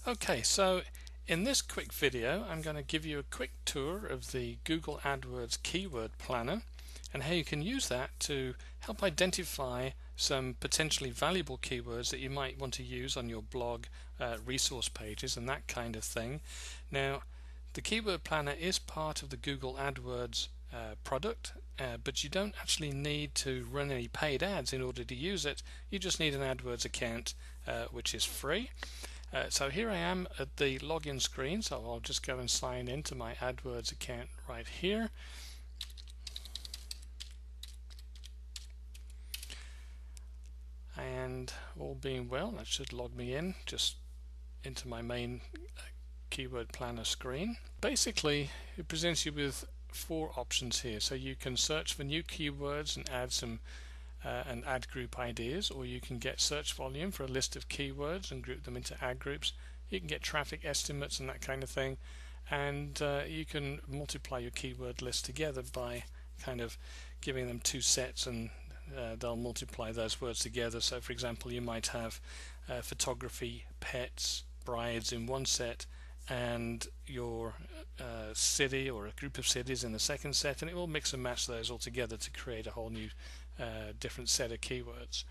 Okay, so in this quick video I'm going to give you a quick tour of the Google AdWords Keyword Planner and how you can use that to help identify some potentially valuable keywords that you might want to use on your blog, resource pages and that kind of thing. Now, the Keyword Planner is part of the Google AdWords product, but you don't actually need to run any paid ads in order to use it. You just need an AdWords account, which is free. So here I am at the login screen, so I'll just go and sign into my AdWords account right here. And all being well, that should log me in just into my main Keyword Planner screen. Basically, it presents you with four options here. So you can search for new keywords and add some and ad group ideas, or you can get search volume for a list of keywords and group them into ad groups. You can get traffic estimates and that kind of thing, and you can multiply your keyword list together by kind of giving them two sets, and they'll multiply those words together. So for example, you might have photography, pets, brides in one set, and your city or a group of cities in the second set, and it will mix and match those all together to create a whole new different set of keywords.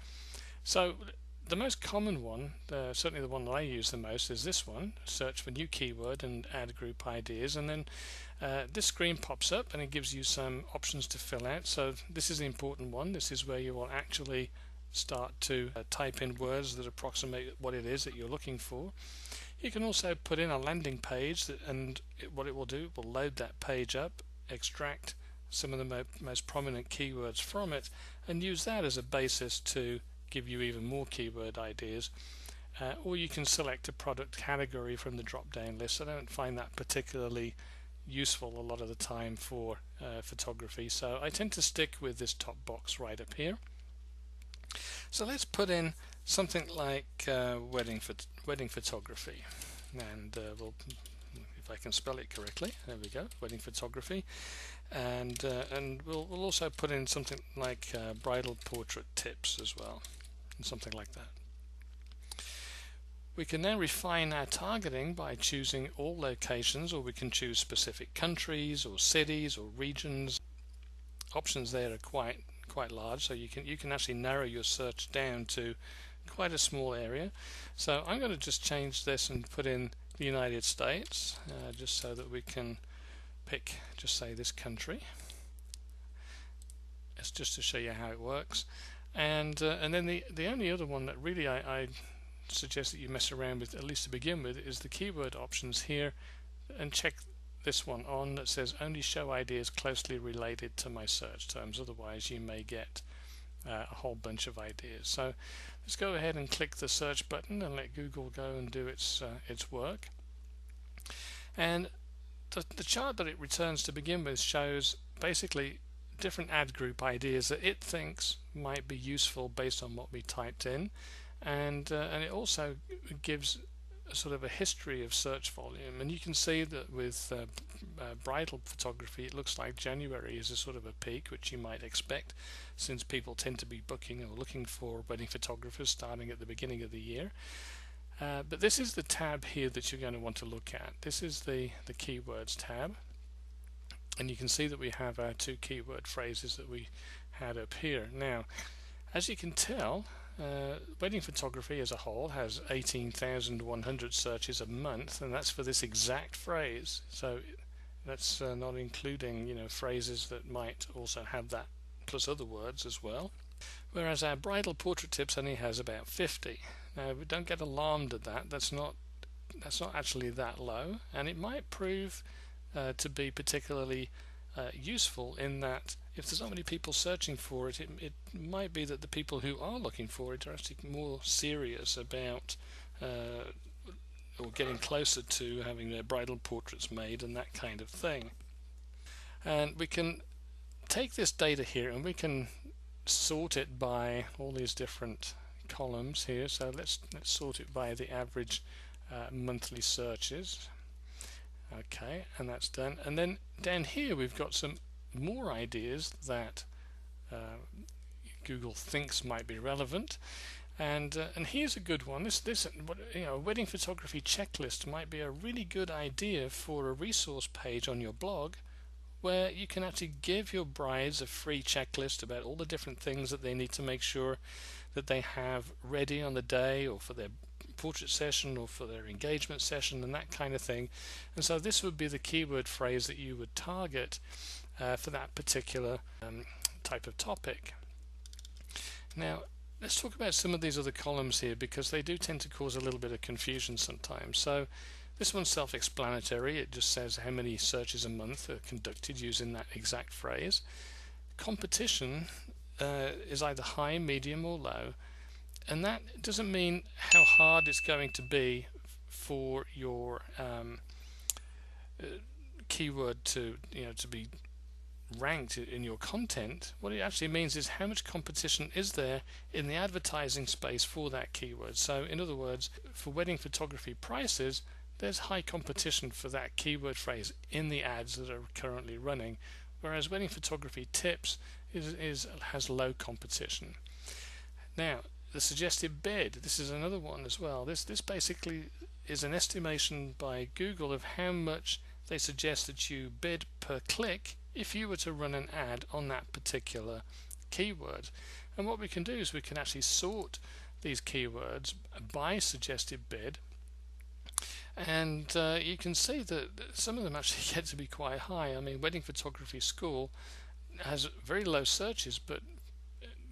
So the most common one, certainly the one that I use the most, is this one: search for new keyword and add group ideas. And then this screen pops up and it gives you some options to fill out. So this is the important one. This is where you will actually start to type in words that approximate what it is that you're looking for. You can also put in a landing page, and what it will do, it will load that page up, extract some of the most prominent keywords from it, and use that as a basis to give you even more keyword ideas. Or you can select a product category from the drop down list. I don't find that particularly useful a lot of the time for photography, so I tend to stick with this top box right up here. So let's put in something like wedding photography, and if I can spell it correctly, there we go, wedding photography, and we'll also put in something like bridal portrait tips as well, and something like that. We can now refine our targeting by choosing all locations, or we can choose specific countries or cities or regions. Options there are quite large, so you can actually narrow your search down to quite a small area. So I'm going to just change this and put in the United States, just so that we can pick, just say, this country. It's just to show you how it works. And then the only other one that really I suggest that you mess around with, at least to begin with, is the keyword options here, and check this one on that says only show ideas closely related to my search terms, otherwise you may get a whole bunch of ideas. So let's go ahead and click the search button and let Google go and do its work. And the chart that it returns to begin with shows basically different ad group ideas that it thinks might be useful based on what we typed in, and it also gives sort of a history of search volume. And you can see that with bridal photography, it looks like January is a sort of a peak, which you might expect, since people tend to be booking or looking for wedding photographers starting at the beginning of the year. But this is the tab here that you're going to want to look at. This is the keywords tab, and you can see that we have our two keyword phrases that we had up here. Now, as you can tell, wedding photography as a whole has 18,100 searches a month, and that's for this exact phrase. So that's not including, phrases that might also have that plus other words as well. Whereas our bridal portrait tips only has about 50. Now, don't get alarmed at that. That's not actually that low, and it might prove to be particularly useful in that if there's not many people searching for it, it might be that the people who are looking for it are actually more serious about or getting closer to having their bridal portraits made and that kind of thing. And we can take this data here and we can sort it by all these different columns here. So let's sort it by the average monthly searches. Okay, and that's done. And then down here we've got some more ideas that Google thinks might be relevant. And here's a good one. This wedding photography checklist might be a really good idea for a resource page on your blog, where you can actually give your brides a free checklist about all the different things that they need to make sure that they have ready on the day, or for their portrait session, or for their engagement session, and that kind of thing. And so this would be the keyword phrase that you would target for that particular type of topic. Now, let's talk about some of these other columns here, because they do tend to cause a little bit of confusion sometimes. So this one's self-explanatory. It just says how many searches a month are conducted using that exact phrase. Competition is either high, medium, or low, and that doesn't mean how hard it's going to be for your keyword to be ranked in your content. What it actually means is how much competition is there in the advertising space for that keyword. So in other words, for wedding photography prices, there's high competition for that keyword phrase in the ads that are currently running, whereas wedding photography tips has low competition. Now, the suggested bid, this is another one as well. This basically is an estimation by Google of how much they suggest that you bid per click if you were to run an ad on that particular keyword. And what we can do is we can actually sort these keywords by suggested bid, and you can see that some of them actually get to be quite high. I mean, wedding photography school has very low searches, but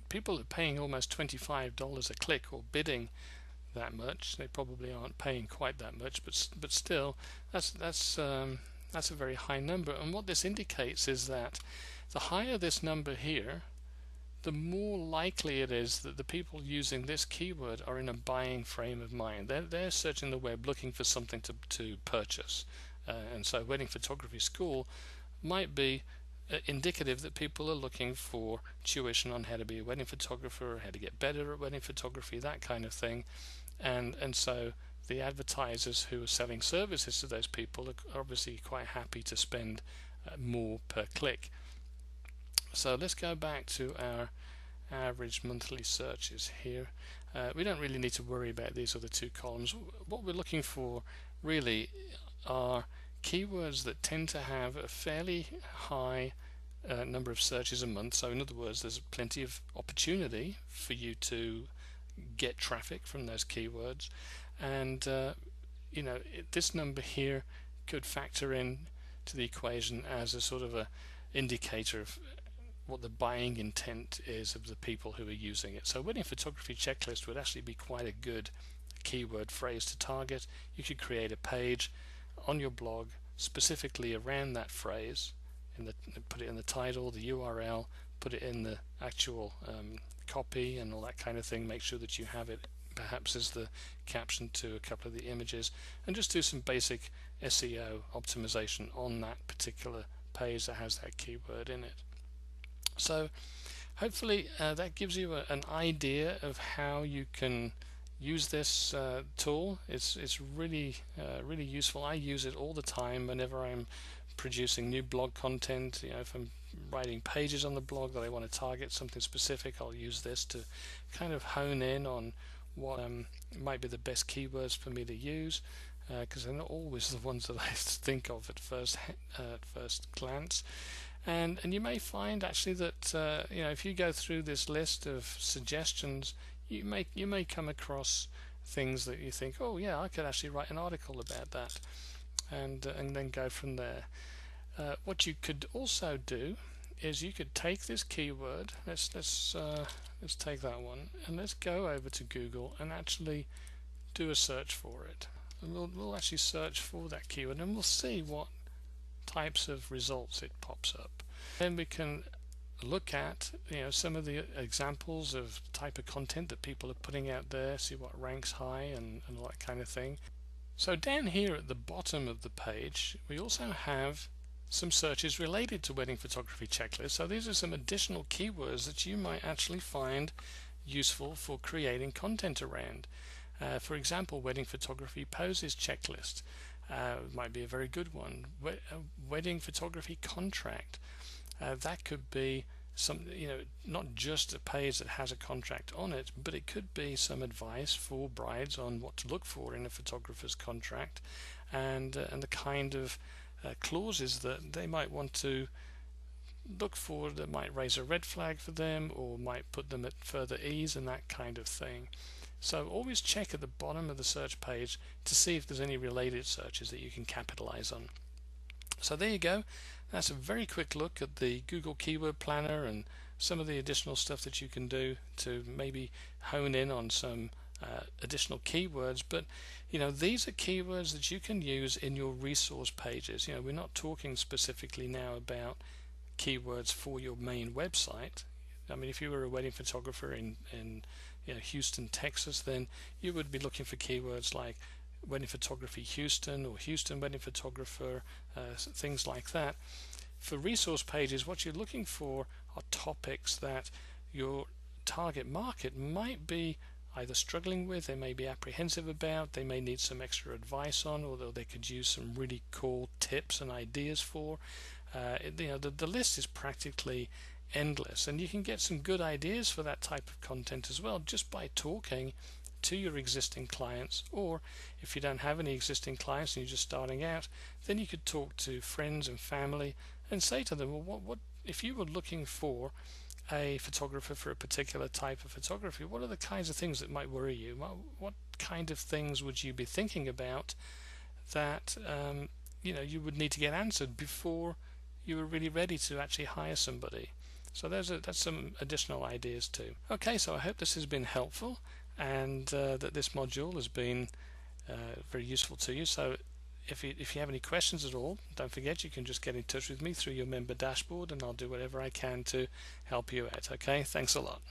people are paying almost $25 a click, or bidding that much. They probably aren't paying quite that much, but still, that's a very high number. And what this indicates is that the higher this number here, the more likely it is that the people using this keyword are in a buying frame of mind. They're searching the web looking for something to purchase, and so wedding photography school might be indicative that people are looking for tuition on how to be a wedding photographer, how to get better at wedding photography, that kind of thing. And so the advertisers who are selling services to those people are obviously quite happy to spend more per click. So let's go back to our average monthly searches here. We don't really need to worry about these other two columns. What we're looking for really are keywords that tend to have a fairly high number of searches a month. So in other words, there's plenty of opportunity for you to get traffic from those keywords, and this number here could factor in to the equation as a sort of a indicator of what the buying intent is of the people who are using it. So wedding photography checklist would actually be quite a good keyword phrase to target. You could create a page on your blog specifically around that phrase, put it in the title, the URL, put it in the actual copy and all that kind of thing. Make sure that you have it perhaps as the caption to a couple of the images, and just do some basic SEO optimization on that particular page that has that keyword in it. So hopefully that gives you an idea of how you can use this tool. It's really really useful. I use it all the time whenever I'm producing new blog content. If I'm writing pages on the blog that I want to target something specific, I'll use this to kind of hone in on what might be the best keywords for me to use, because they're not always the ones that I think of at first glance. And you may find actually that if you go through this list of suggestions, you may come across things that you think, oh yeah, I could actually write an article about that, and then go from there. What you could also do is you could take this keyword. Let's take that one, and let's go over to Google and actually do a search for it. And we'll actually search for that keyword, and we'll see what types of results it pops up. Then we can look at some of the examples of type of content that people are putting out there, see what ranks high and all that kind of thing. So down here at the bottom of the page, we also have some searches related to wedding photography checklist. So these are some additional keywords that you might actually find useful for creating content around. For example, wedding photography poses checklist might be a very good one. Wedding photography contract, that could be not just a page that has a contract on it, but it could be some advice for brides on what to look for in a photographer's contract, and the kind of clauses that they might want to look for that might raise a red flag for them or might put them at further ease and that kind of thing. So always check at the bottom of the search page to see if there's any related searches that you can capitalize on. So there you go. That's a very quick look at the Google Keyword Planner and some of the additional stuff that you can do to maybe hone in on some additional keywords. But these are keywords that you can use in your resource pages. We're not talking specifically now about keywords for your main website. I mean, if you were a wedding photographer in Houston, Texas, then you would be looking for keywords like wedding photography Houston or Houston wedding photographer, things like that. For resource pages, what you're looking for are topics that your target market might be either struggling with, they may be apprehensive about, they may need some extra advice on, or they could use some really cool tips and ideas for. The list is practically endless, and you can get some good ideas for that type of content as well just by talking to your existing clients. Or if you don't have any existing clients and you're just starting out, then you could talk to friends and family and say to them, well, what if you were looking for a photographer for a particular type of photography, what are the kinds of things that might worry you? What kind of things would you be thinking about that you would need to get answered before you were really ready to actually hire somebody? So that's some additional ideas too. Okay, so I hope this has been helpful, and that this module has been very useful to you. So if you have any questions at all, don't forget you can just get in touch with me through your member dashboard, and I'll do whatever I can to help you out. Okay, thanks a lot.